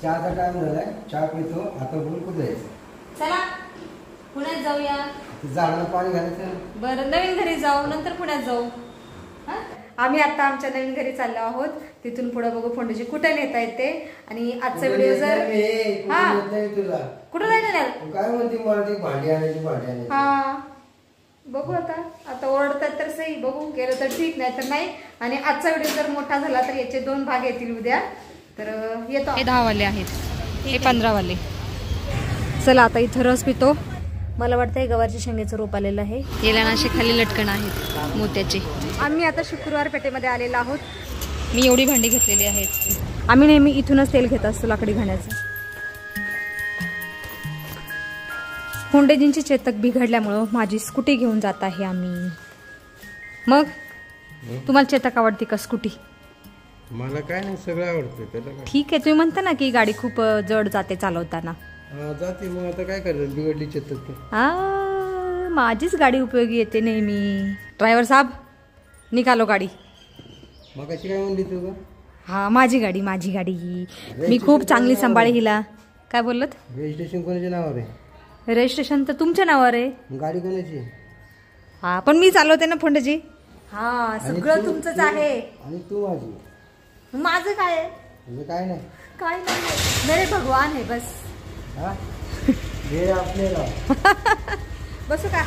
चहाचा टाइम झालाय, चहा पितो आता. बोल कुठे जायचं? चला पुण्यात जाऊया. झाडाला पाणी घालायचं. बरं नवीन घरी जाऊ, नंतर पुण्यात जाऊ. आम्ही आता आमच्या नवीन घरी चाललो आहोत. तिथून पुढे बघू फोंडूची कुठे नेता येते. आणि आजचा व्हिडिओ जर कुठं जायचं काय म्हणते मराठी भांडी आणायची. हा बघू आता ओरडतात तर सही, बघू गेलं तर ठीक, नाही तर नाही. आणि आजचा व्हिडिओ जर मोठा झाला तर याचे 2 भाग येतील उद्या. तर येतो. हे 10 वाले आहेत, हे 15 वाले. चला आता इथं रस पितो. मला वाटतंय गवारच्या शेंगेचं रोप आलेलं आहे. याला ना असे खाली लटकण आहेत मोत्याचे. आम्ही आता शुक्रवार पेठेमध्ये आलेलो आहोत. मी एवढी भांडी घेतलेली आहेत. आम्ही नेहमी इथूनच तेल घेत असतो लाकडी घाण्याचं. फोंडेजींची चेतक बिघडल्यामुळं माझी स्कूटी घेऊन जात आहे आम्ही. मग तुम्हाला चेतक आवडते का स्कूटी? मला काय नाही, सगळं आवडतं. ठीक आहे, तुम्ही म्हणता ना की गाडी खूप जड जाते चालवताना. जाते, मग आता काय करायचं, बिघडली चेतक. माझीच गाडी उपयोगी येते नेहमी. ड्रायव्हर साहेब निकालो गाडी. मग कशी काय म्हणली तू? हा माझी गाडी. मी खूप चांगली सांभाळी हिला. काय बोलत? रजिस्ट्रेशन कोणाच्या नावावर आहे? रजिस्ट्रेशन तर तुमच्या नावावर आहे. गाडी कोणाची? हा पण मी चालवते ना फोंडजी. हा सगळं तुमचंच आहे. आणि तू माझी. माझं काय आहे? म्हणजे काय नाही, काय नाही, मेरे भगवान आहे बस. आपल्याला बसू का?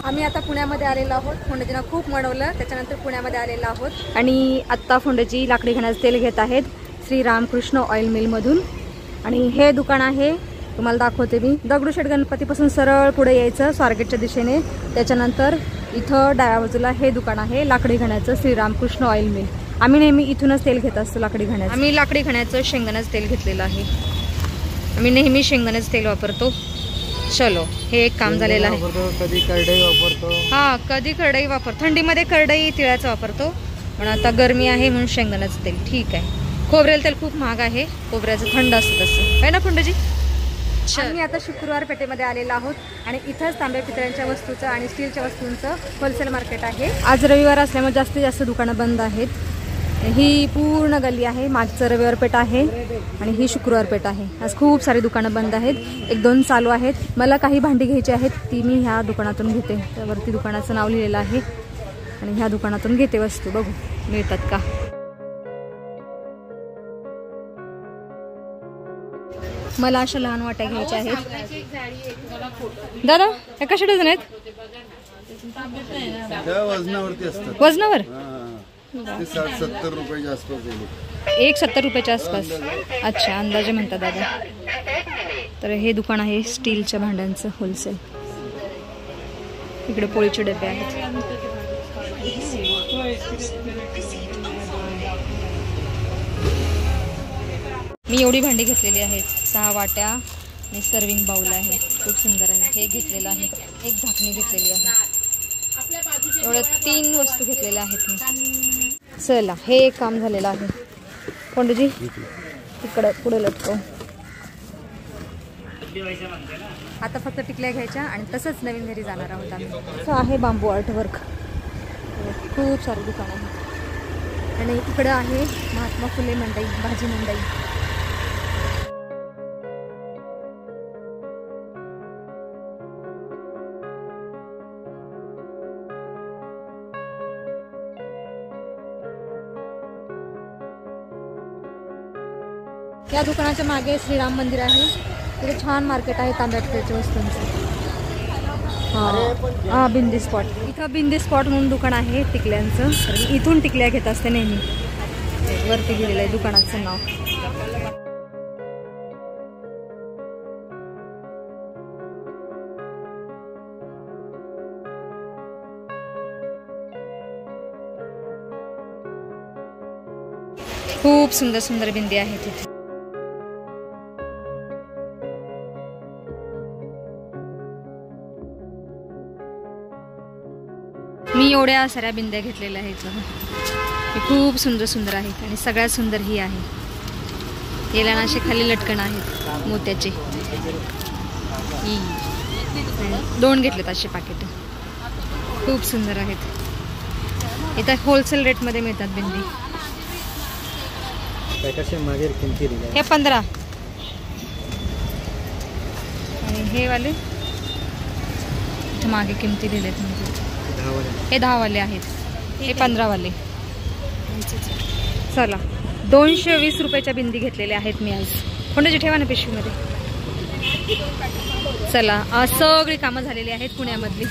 आम्ही आता पुण्यामध्ये आलेलो आहोत. फोंडेजींना खूप मनवलं, त्याच्यानंतर पुण्यामध्ये आलेलो आहोत. आणि आत्ता फोंडेजी लाकडी घाण्याचं तेल घेत आहेत श्री रामकृष्ण ऑइल मिलमधून. आणि हे दुकान आहे, तुम्हाला दाखवते मी. दगडूशेठ गणपतीपासून सरळ पुढे यायचं स्वारगेटच्या दिशेने. त्याच्यानंतर इथं डाव्या बाजूला हे दुकान आहे लाकडी घाण्याचं श्री रामकृष्ण ऑइल मिल. आम्ही नेहमी इथूनच तेल घेत असतो लाकडी घाण्याचं. आम्ही लाकडी घाण्याचं शेंगदाण्याचं तेल घेतलेलं आहे. आम्ही नेहमी शेंगदाण्याचं तेल वापरतो. चलो हे एक काम झालेलं आहे. कधी करडई वापरतो. हा कधी करडई वापरतो. थंडीमध्ये करडई तिळाचं वापरतो, पण आता गरमी आहे म्हणून शेंगदाण्याचं तेल ठीक आहे. खोबरेल तेल खूप महाग आहे, खोबऱ्याचं थंड असतं तसं आहे ना फोंडेजी. आम्ही आता शुक्रवार पेठेमध्ये आलेलो आहोत. आणि इथंच तांब्या पितळ्यांच्या वस्तूचं आणि स्टीलच्या वस्तूंचं होलसेल मार्केट आहे. आज रविवार असल्यामुळे जास्तीत जास्त दुकानं बंद आहेत. ही पूर्ण गल्ली आहे. मागचं रविवार पेठ आहे आणि ही शुक्रवार पेठ आहे. आज खूप सारी दुकानं बंद आहेत, 1-2 चालू आहेत. मला काही भांडी घ्यायची आहेत, ती मी ह्या दुकानातून घेते. त्यावरती दुकानाचं नाव लिहिलेलं आहे. आणि ह्या दुकानातून घेते वस्तू, बघू मिळतात का. मला अशा लहान वाट्या घ्यायच्या आहेत. दादा हे कशा डझन आहेत? वजनावरती असतात. वजनावर 60-70 रुपयाच्या आसपास. एक 70 रुपयाच्या आसपास. अच्छा अंदाजे म्हणतात दादा. तर हे दुकान आहे स्टीलच्या भांड्यांचं होलसेल. इकडे पोळीचे डबे आहेत. मी एवढी भांडी घेतलेली आहेत, 6 वाट्या आणि सर्विंग बाउल आहे. खूप सुंदर आहे. हे घेतलेलं आहे. एक झाकणी घेतलेली आहे. एवढ्या 3 वस्तू घेतलेल्या आहेत मी. चला हे एक काम झालेलं आहे. फोंडेजी तिकडं पुढे लटको. आता फक्त टिकल्या घ्यायच्या आणि तसंच नवीन घरी जाणार आहोत आम्ही. असं आहे बांबू आर्टवर्क. खूप सारे दुकान आहे. आणि इकडं आहे महात्मा फुले मंडई, भाजी मंडई. या दुकानाच्या मागे श्रीराम मंदिर आहे. तिथे छान मार्केट आहे तांब्या पितळेच्या वस्तूंचं. हां बिंदी स्पॉट. इथं बिंदी स्पॉट म्हणून दुकान आहे टिकल्यांचं. इथून टिकल्या घेत असते नेहमी. वरती गेलेलं आहे दुकानाचं नाव. खूप सुंदर सुंदर बिंदी आहेत इथे. मी एवढ्या साऱ्या बिंद्या घेतलेल्या आहेत. हे खूप सुंदर सुंदर आहेत आणि सगळ्यात सुंदर ही आहे. याला असे खाली लटकन आहेत मोत्याचे. ही 2 घेतलेत असे पाकिट. खूप सुंदर आहेत. इथं होलसेल रेटमध्ये मिळतात बिंदी. हे 15 आणि हे वाले मागे किमती दिलेत म्हणजे हे 10 वाले आहेत. हे 15 वाले. चला 220 रुपयाच्या बिंदी घेतलेल्या आहेत मी आज. कोणाची ठेवा ना पिशवीमध्ये. चला आज सगळी कामं झालेली आहेत पुण्यामधली.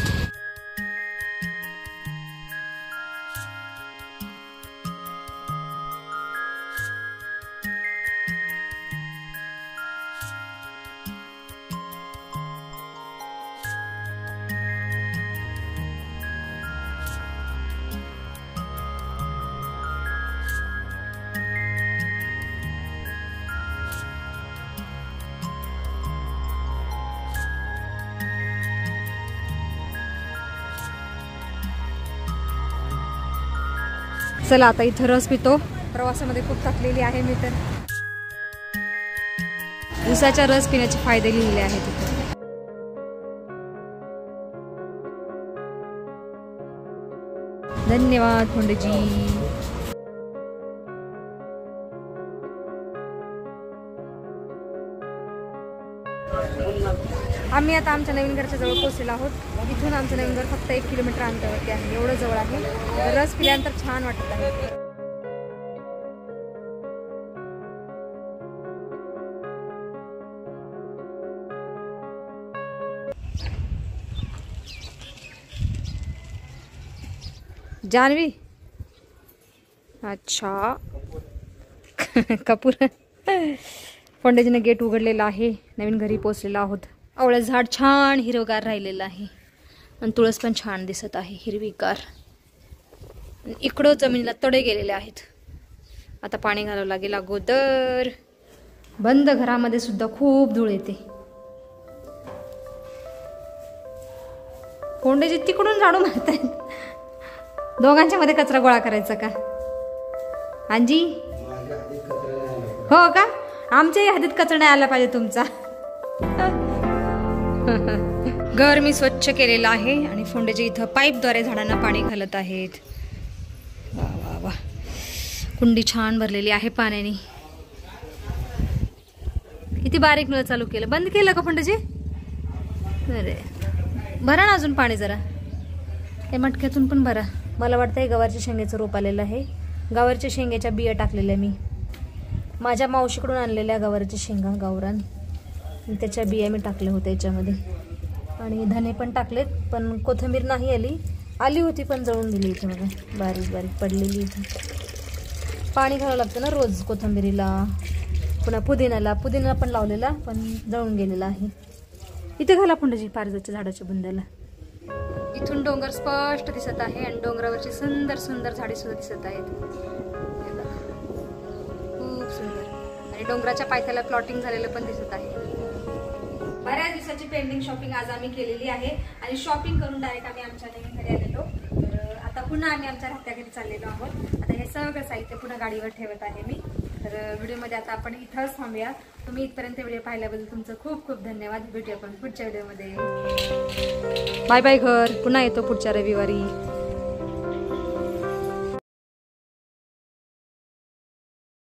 चला आता इथं रस पितो. प्रवासामध्ये खूप थकलेली आहे मी तर. ऊसाचा रस पिण्याचे फायदे लिहिलेले आहेत इथे. धन्यवाद फोंडेजी. आम्ही आता आमच्या नवीन घरच्या जवळ पोहोचलेलो आहोत. इथून आमचं नवीन घर फक्त 1 किलोमीटर अंतरावरती आहे. एवढं जवळ आहे. रस पिल्यानंतर छान वाटत आहे. जानवी अच्छा कपूर. फोंडेजीने गेट उघडलेला आहे. नवीन घरी पोहोचलेलो आहोत. आवळं झाड छान हिरवगार राहिलेलं आहे आणि तुळस पण छान दिसत आहे हिरवीगार. इकडं जमिनीला तडे गेलेले आहेत. आता पाणी घालावं लागेल अगोदर. बंद घरामध्ये सुद्धा खूप धूळ येते. फोंडेजी तिकडून झाडू मारतायत. दोघांच्या मध्ये कचरा गोळा करायचा का आजी? हो का? आमच्याही हातीत कचरा नाही आला पाहिजे तुमचा. घर मी स्वच्छ केलेलं आहे आणि फोंडेजी इथं पाईपद्वारे झाडांना पाणी घालत आहेत. वा वा वा. कुंडी छान भरलेली आहे पाण्याने. किती बारीक नळ चालू केलं. बंद केलं का फोंडेजी? अरे भरा ना अजून पाणी जरा. हे मटक्यातून पण भरा. मला वाटतंय गवारच्या शेंग्याचं रोप आलेलं आहे. गवारच्या शेंग्याच्या बिया टाकलेल्या मी माझ्या मावशीकडून आणलेल्या गवारच्या शेंगा गावरान. त्याच्या बिया मी टाकल्या होत्या याच्यामध्ये आणि धने पण टाकलेत. पण कोथिंबीर नाही आली होती पण जळून गेली इथे बघा. बारीक बारीक पडलेली इथे. पाणी घालावं लागतं ना रोज कोथिंबीरीला. पुन्हा पुदिनाला पण लावलेला पण जळून गेलेला आहे. इथे घाला फोंडेजी पारिजातच्या झाडाच्या बुंद्याला. इथून डोंगर स्पष्ट दिसत आहे आणि डोंगरावरची सुंदर सुंदर झाडे सुद्धा दिसत आहेत. खूप सुंदर. आणि डोंगराच्या पायथ्याला प्लॉटिंग झालेलं पण दिसत आहे. बऱ्याच दिवसाची पेंडिंग शॉपिंग आज आम्ही केलेली आहे आणि शॉपिंग करून डायरेक्ट आम्ही आमच्या नवीन घरी आलेलो. तर आता पुन्हा आम्ही आमच्या राहत्या घरी चाललेलो आहोत. आता हे सगळं साहित्य पुन्हा गाडीवर ठेवत आहे मी. तर व्हिडिओमध्ये आता आपण इथंच थांबूया. तुम्ही इथपर्यंत व्हिडिओ पाहिल्याबद्दल तुमचं खूप खूप धन्यवाद. भेटूया आपण पुढच्या व्हिडिओमध्ये. बाय बाय घर. पुन्हा येतो पुढच्या रविवारी.